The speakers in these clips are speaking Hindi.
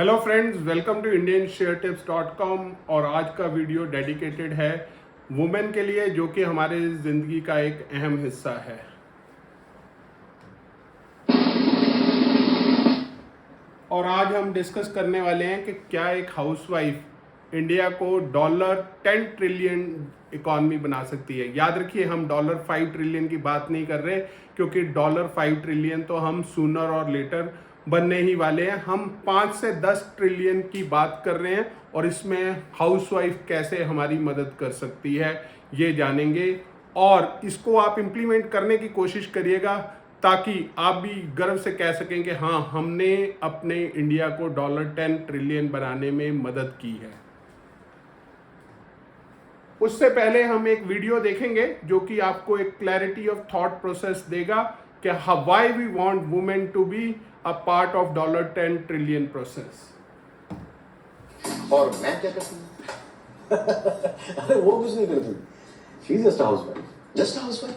Hello friends, welcome to indiansharetips.com। और आज का वीडियो डेडिकेटेड है वुमेन के लिए, जो कि हमारे ज़िंदगी का एक अहम हिस्सा है। और आज हम डिस्कस करने वाले हैं कि क्या एक हाउसवाइफ इंडिया को $10 ट्रिलियन इकॉनमी बना सकती है। याद रखिए, हम $5 ट्रिलियन की बात नहीं कर रहे, क्योंकि $5 ट्रिलियन तो हम सूनर और लेटर बनने ही वाले हैं। हम 5 से 10 ट्रिलियन की बात कर रहे हैं, और इसमें हाउसवाइफ कैसे हमारी मदद कर सकती है ये जानेंगे। और इसको आप इम्प्लीमेंट करने की कोशिश करिएगा, ताकि आप भी गर्व से कह सकें कि हाँ, हमने अपने इंडिया को $10 ट्रिलियन बनाने में मदद की है। उससे पहले हम एक वीडियो देखेंगे जो कि आपको एक क्लैरिटी ऑफ थॉट प्रोसेस देगा कि why we want women to be a part of $10 trillion process. और मैं क्या करती हूँ? अरे वो कुछ नहीं करती। She is just housewife, just housewife.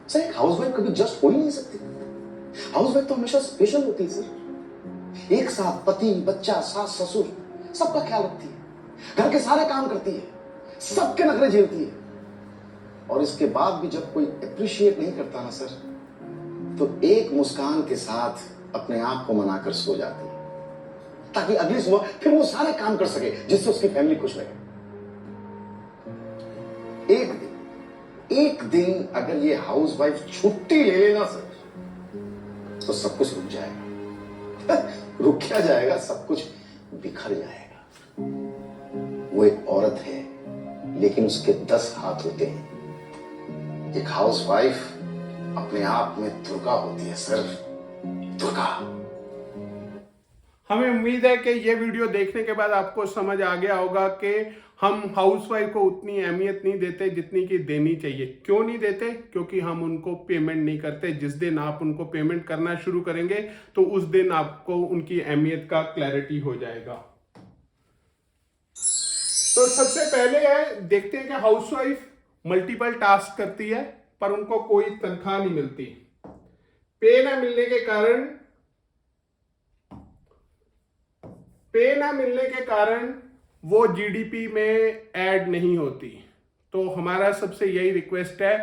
Sir, एक हाउसवाइफ कभी जस्ट हो ही नहीं सकती। हाउसवाइफ तो हमेशा स्पेशल होती है सर। एक साथ पति, बच्चा, सास, ससुर सबका ख्याल रखती है, घर के सारे काम करती है, सबके नखरे झेलती है। और इसके बाद भी जब कोई अप्रिशिएट नहीं करता ना सर, तो एक मुस्कान के साथ अपने आप को मनाकर सो जाती है, ताकि अगली सुबह फिर वो सारे काम कर सके जिससे उसकी फैमिली खुश रहे। एक दिन अगर ये हाउसवाइफ छुट्टी ले लेना सर, तो सब कुछ रुक जाएगा। रुक क्या जाएगा, सब कुछ बिखर जाएगा। वो एक औरत है, लेकिन उसके 10 हाथ होते हैं। एक हाउसवाइफ अपने आप में दुर्गा होती है सर, दुर्गा। हमें उम्मीद है कि ये वीडियो देखने के बाद आपको समझ आ गया होगा कि हम हाउसवाइफ को उतनी अहमियत नहीं देते जितनी कि देनी चाहिए। क्यों नहीं देते? क्योंकि हम उनको पेमेंट नहीं करते। जिस दिन आप उनको पेमेंट करना शुरू करेंगे, तो उस दिन आपको उनकी अहमियत का क्लैरिटी हो जाएगा। तो सबसे पहले देखते हैं कि हाउसवाइफ मल्टीपल टास्क करती है, पर उनको कोई तनख्वाह नहीं मिलती। पे ना मिलने के कारण वो जीडीपी में ऐड नहीं होती। तो हमारा सबसे यही रिक्वेस्ट है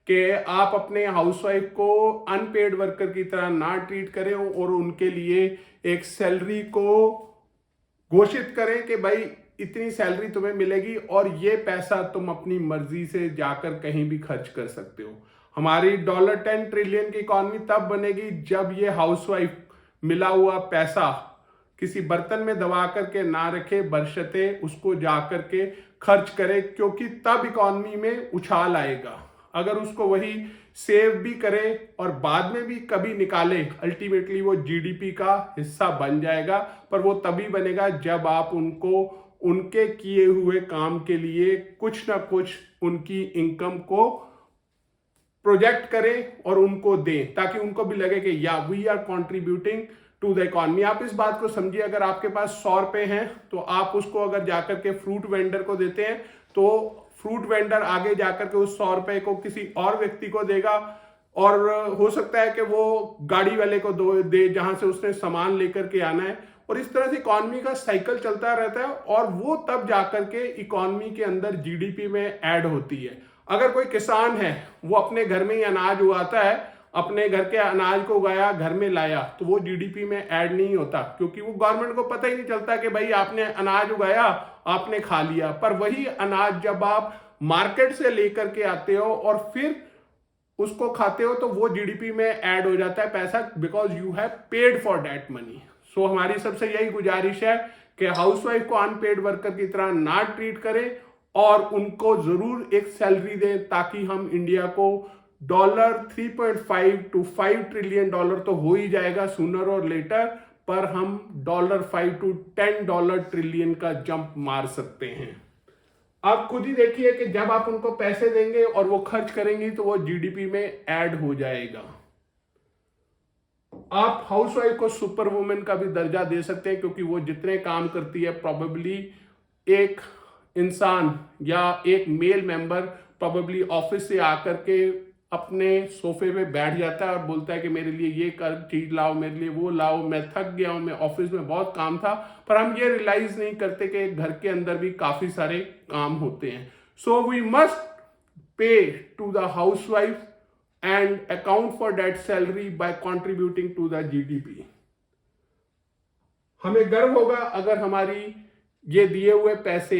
कि आप अपने हाउसवाइफ को अनपेड वर्कर की तरह ना ट्रीट करें, और उनके लिए एक सैलरी को घोषित करें कि भाई इतनी सैलरी तुम्हें मिलेगी, और ये पैसा तुम अपनी मर्जी से जाकर कहीं भी खर्च कर सकते हो। हमारी $10 ट्रिलियन की इकॉनमी तब बनेगी जब ये हाउसवाइफ मिला हुआ पैसा किसी बर्तन में दबा करके ना रखे, बरशते उसको जा करके खर्च करे, क्योंकि तब इकॉनमी में उछाल आएगा। अगर उसको वही सेव भी करे और बाद में भी कभी निकाले, अल्टीमेटली वो जीडीपी का हिस्सा बन जाएगा। पर वो तभी बनेगा जब आप उनको उनके किए हुए काम के लिए कुछ ना कुछ उनकी इनकम को प्रोजेक्ट करें और उनको दें, ताकि उनको भी लगे कि या we are contributing to the economy. आप इस बात को समझिए, अगर आपके पास 100 रुपए हैं, तो आप उसको अगर जाकर के फ्रूट वेंडर को देते हैं, तो फ्रूट वेंडर आगे जाकर के उस 100 रुपए को किसी और व्यक्ति को देगा, और हो सकता है कि वो गाड़ी वाले को दे जहां से उसने सामान लेकर के आना है। और इस तरह से इकॉनमी का साइकिल चलता रहता है, और वो तब जाकर के इकॉनमी के अंदर जीडीपी में ऐड होती है। अगर कोई किसान है, वो अपने घर में ही अनाज उगाता है, अपने घर के अनाज को उगाया, घर में लाया, तो वो जीडीपी में ऐड नहीं होता, क्योंकि वो गवर्नमेंट को पता ही नहीं चलता कि भाई आपने अनाज उगाया, आपने खा लिया। पर वही अनाज जब आप मार्केट से लेकर के आते हो और फिर उसको खाते हो, तो वो जीडीपी में ऐड हो जाता है पैसा, because you have paid for that money. So हमारी सबसे यही गुजारिश है कि हाउसवाइफ को अनपेड वर्कर की तरह ना ट्रीट करें, और उनको जरूर एक सैलरी दें, ताकि हम इंडिया को $3.5 to $5 ट्रिलियन तो हो ही जाएगा सूनर और लेटर, पर हम $5 to $10 ट्रिलियन का जंप मार सकते हैं। आप खुद ही देखिए कि जब आप उनको पैसे देंगे और वो खर्च करेंगी, तो वो जीडीपी में ऐड हो जाएगा। आप हाउसवाइफ को सुपर वुमेन का भी दर्जा दे सकते हैं, क्योंकि वो जितने काम करती है, प्रोबेबली एक इंसान या एक मेल मेंबर प्रोबेबली ऑफिस से आकर के अपने सोफे पे बैठ जाता है और बोलता है कि मेरे लिए ये कर चीज लाओ, मेरे लिए वो लाओ, मैं थक गया हूं, मैं ऑफिस में बहुत काम था। पर हम ये रियलाइज नहीं करते कि घर के अंदर भी काफी सारे काम होते हैं। So we must pay to the housewife and account for that salary by contributing to the GDP. हमें गर्व होगा अगर हमारी ये दिए हुए पैसे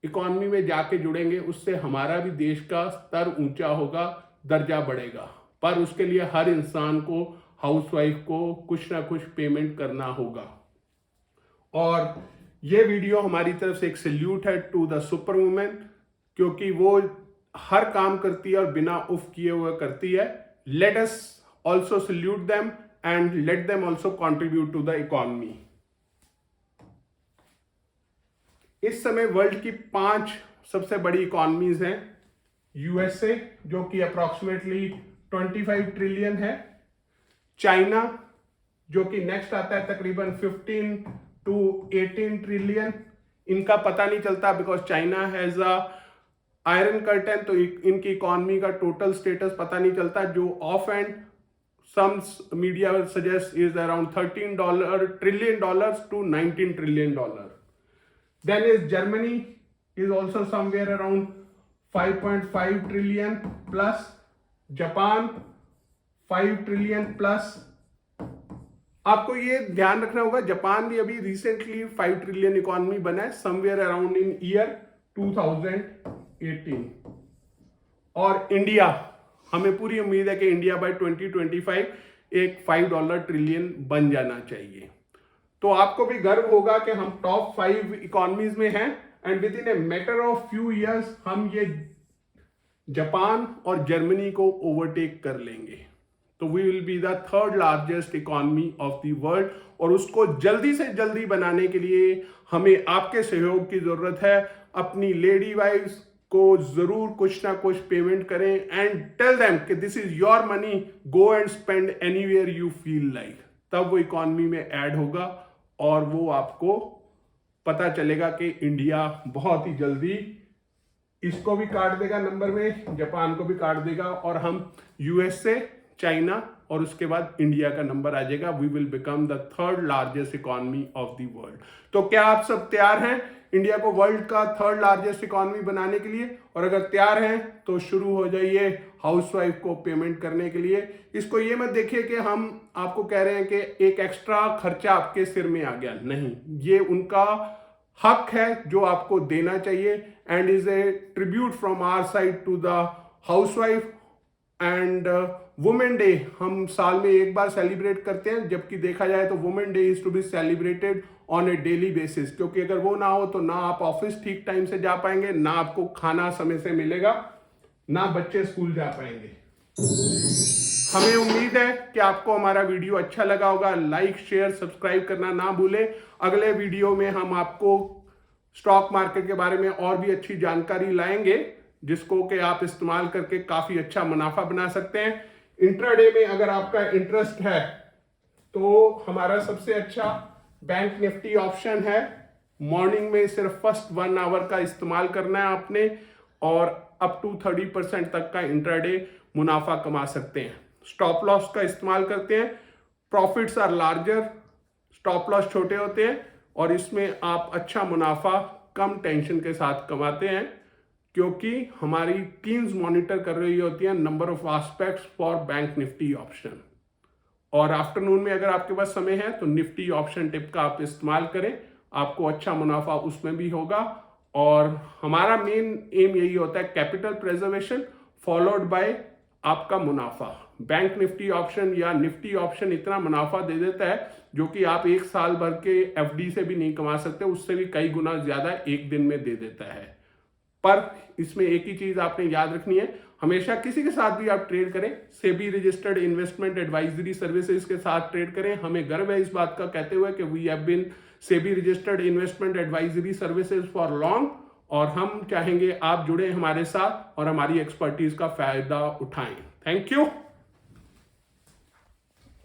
इकॉनमी में जाके जुड़ेंगे, उससे हमारा भी देश का स्तर ऊंचा होगा, दर्जा बढ़ेगा। पर उसके लिए हर इंसान को, हाउसवाइफ को कुछ ना कुछ पेमेंट करना होगा। और ये वीडियो हमारी तरफ से एक सल्यूट है टू द सुपर वुमेन, क्योंकि वो हर काम करती है और बिना उफ किए हुए करती है। Let us also salute them and let them also contribute to the economy. इस समय वर्ल्ड की 5 सबसे बड़ी इकोनॉमीज हैं। यूएसए जो कि अप्रॉक्सीमेटली 25 ट्रिलियन है, चाइना जो कि नेक्स्ट आता है तकरीबन 15 टू 18 ट्रिलियन। इनका पता नहीं चलता because China has a iron curtain, तो इनकी इकोनॉमी का टोटल स्टेटस पता नहीं चलता। जो of and some media suggests is around $13 trillion to $19 trillion. Then is Germany is also somewhere around 5.5 trillion plus. Japan 5 trillion plus. आपको ये ध्यान रखना होगा, जापान भी अभी रिसेंटली 5 ट्रिलियन इकोनॉमी बना है, समवेयर अराउंड इन ईयर 2018। और इंडिया, हमें पूरी उम्मीद है कि इंडिया बाय 2025 एक $5 ट्रिलियन बन जाना चाहिए। तो आपको भी गर्व होगा कि हम टॉप 5 इकोनॉमीज में हैं and with in a matter of few years हम ये जापान और जर्मनी को ओवरटेक कर लेंगे। तो we will be the 3rd largest economy of the world. और उसको जल्दी से जल्दी बनाने के लिए हमें आपके सहयोग की जरूरत है। अपनी लेडी वाइफ्स को जरूर कुछ ना कुछ पेमेंट करें एंड टेल देम कि this is your money, go and spend anywhere you feel like. तब वो इकोनॉमी में ऐड होगा और वो आपको पता चलेगा कि इंडिया बहुत ही जल्दी इसको भी काट देगा नंबर में, जापान को भी काट देगा और हम यूएसए, चाइना और उसके बाद इंडिया का नंबर आ जाएगा। We will become the 3rd largest economy of the world. तो क्या आप सब तैयार हैं इंडिया को वर्ल्ड का 3rd लार्जेस्ट इकोनॉमी बनाने के लिए? और अगर तैयार हैं तो शुरू हो जाइए हाउसवाइफ को पेमेंट करने के लिए। इसको ये मत देखिए कि हम आपको कह रहे हैं कि एक एक्स्ट्रा खर्चा आपके सिर में आ गया, नहीं, ये उनका हक है जो आपको देना चाहिए and is a tribute from our side to the housewife. And women day हम साल में एक बार सेलिब्रेट करते हैं, जबकि देखा जाए तो women day is to be celebrated on a daily basis, क्योंकि अगर वो ना हो तो ना आप ऑफिस ठीक टाइम से जा पाएंगे, ना आपको खाना समय से मिलेगा, ना बच्चे स्कूल जा पाएंगे। हमें उम्मीद है कि आपको हमारा वीडियो अच्छा लगा होगा। लाइक, शेयर, सब्सक्राइब करना ना भूलें। अगले वीडियो में हम आपको स्टॉक मार्केट के बारे में और भी अच्छी जानकारी लाएंगे, जिसको कि आप इस्तेमाल करके काफी अच्छा मुनाफा बना सकते हैं। इंट्राडे में अगर आपका इंटरेस्ट है तो हमारा सबसे अच्छा बैंक निफ्टी ऑप्शन है। मॉर्निंग में सिर्फ फर्स्ट 1 आवर का इस्तेमाल करना है आपने और अप टू 30% तक का इंट्राडे मुनाफा कमा सकते हैं। स्टॉप लॉस का इस्तेमाल करते हैं, profits are larger, stop loss छोटे होते हैं और इसमें आप अच्छा मुनाफा कम टेंशन के साथ कमाते हैं, क्योंकि हमारी टीम्स मॉनिटर कर रही होती हैं number of aspects for bank Nifty option. और आफ्टरनून में अगर आपके पास समय है तो निफ्टी ऑप्शन टिप का आप इस्तेमाल करें, आपको अच्छा मुनाफा उसमें भी होगा। और हमारा मेन एम यही होता है, कैपिटल प्रिजर्वेशन फॉलोड बाय आपका मुनाफा। बैंक निफ्टी ऑप्शन या निफ्टी ऑप्शन इतना मुनाफा दे देता है जो कि आप 1 साल भर के एफडी से भी नहीं कमा सकते, उससे भी कई गुना ज्यादा एक दिन में दे देता है। पर इसमें एक ही चीज आपने याद रखनी है, हमेशा किसी के साथ भी आप ट्रेड करें, SEBI registered investment advisory services के साथ ट्रेड करें। हमें गर्व है इस बात का कहते हुए कि we have been SEBI registered investment advisory services for long, और हम चाहेंगे आप जुड़े हमारे साथ और हमारी एक्सपर्टीज का फायदा उठाएं। Thank you.